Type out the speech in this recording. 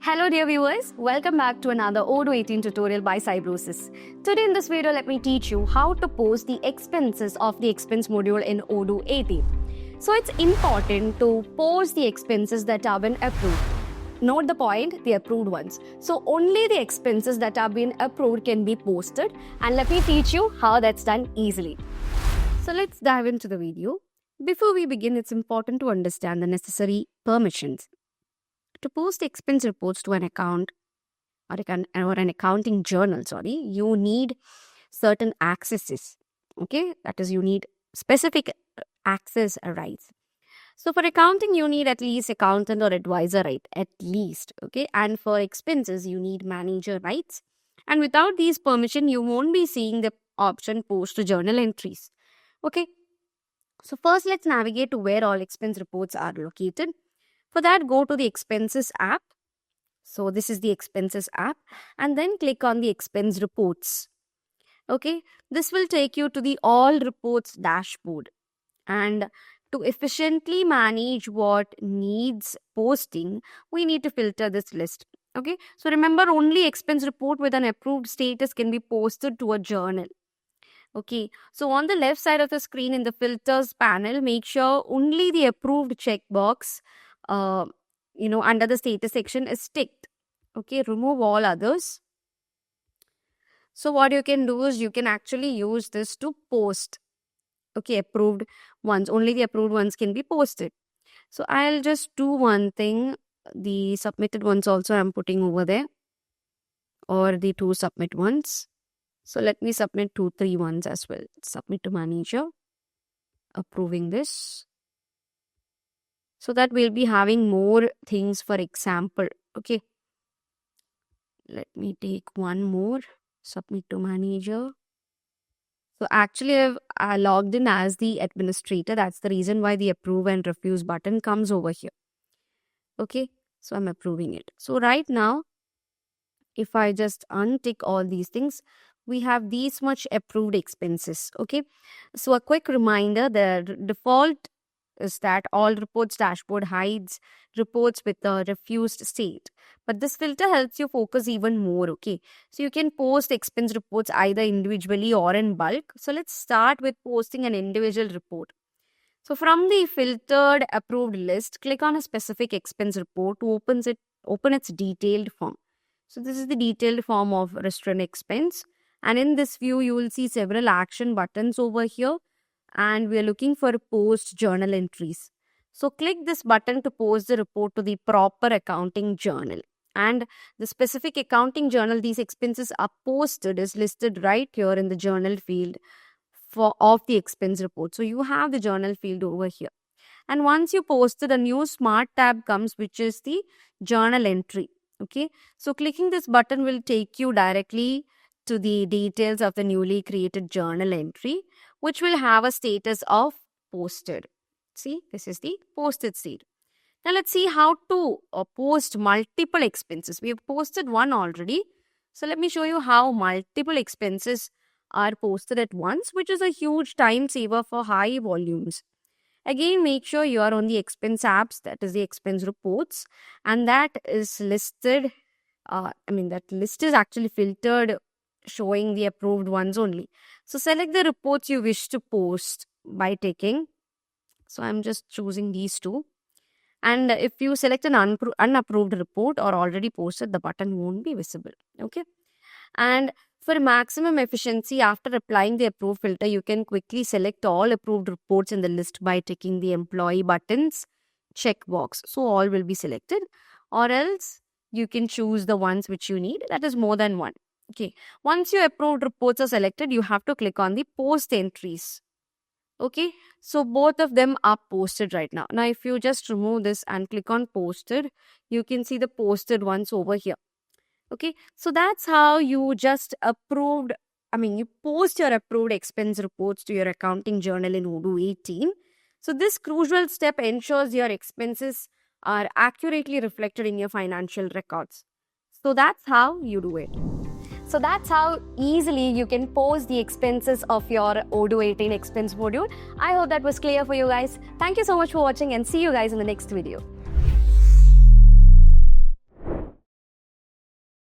Hello dear viewers, welcome back to another Odoo 18 tutorial by Cybrosys. Today in this video, let me teach you how to post the expenses of the expense module in Odoo 18. So it's important to post the expenses that have been approved. Note the point, the approved ones. So only the expenses that have been approved can be posted, and let me teach you how that's done easily. So let's dive into the video. Before we begin, it's important to understand the necessary permissions. To post expense reports to an account or an accounting journal, you need certain accesses. Okay, that is, you need specific access rights. So for accounting, you need at least accountant or advisor right, at least. Okay, and for expenses, you need manager rights. And without these permission, you won't be seeing the option post to journal entries. Okay, so first let's navigate to where all expense reports are located. For that, go to the Expenses app. So this is the Expenses app, and then click on the Expense Reports. Okay, this will take you to the All Reports dashboard. And to efficiently manage what needs posting, we need to filter this list. Okay, so remember, only expense report with an approved status can be posted to a journal. Okay, so on the left side of the screen in the filters panel, make sure only the approved checkbox under the status section is ticked. Okay, remove all others. So what you can do is you can actually use this to post. Okay, approved ones. Only the approved ones can be posted. So I'll just do one thing. The submitted ones also I'm putting over there, or the two submit ones. So let me submit 2, 3 ones as well. Submit to manager. Approving this. So that we'll be having more things, for example. Okay. Let me take one more. Submit to manager. So actually I've logged in as the administrator. That's the reason why the approve and refuse button comes over here. Okay. So I'm approving it. So right now, if I just untick all these things, we have these much approved expenses. Okay. So a quick reminder, the default is that all reports dashboard hides reports with a refused state. But this filter helps you focus even more. Okay. So you can post expense reports either individually or in bulk. So let's start with posting an individual report. So from the filtered approved list, click on a specific expense report to open its detailed form. So this is the detailed form of restaurant expense. And in this view, you will see several action buttons over here. And we are looking for post journal entries. So click this button to post the report to the proper accounting journal. And the specific accounting journal these expenses are posted is listed right here in the journal field of the expense report. So you have the journal field over here. And once you posted, a new smart tab comes, which is the journal entry. Okay. So clicking this button will take you directly to the details of the newly created journal entry, which will have a status of posted. See, this is the posted state. Now let's see how to post multiple expenses. We have posted one already. So let me show you how multiple expenses are posted at once, which is a huge time saver for high volumes. Again, make sure you are on the expense apps, that is the expense reports, and that is listed. That list is actually filtered, showing the approved ones only. So select the reports you wish to post by ticking. So I'm just choosing these two. And if you select an unapproved report or already posted, the button won't be visible. Okay. And for maximum efficiency, after applying the approved filter, you can quickly select all approved reports in the list by ticking the employee buttons checkbox. So all will be selected, or else you can choose the ones which you need. That is more than one. Okay, once your approved reports are selected, you have to click on the post entries. Okay, so both of them are posted right now. Now, if you just remove this and click on posted, you can see the posted ones over here. Okay, so that's how you just you post your approved expense reports to your accounting journal in Odoo 18. So this crucial step ensures your expenses are accurately reflected in your financial records. So that's how you do it. So that's how easily you can post the expenses of your Odoo 18 expense module. I hope that was clear for you guys. Thank you so much for watching, and see you guys in the next video.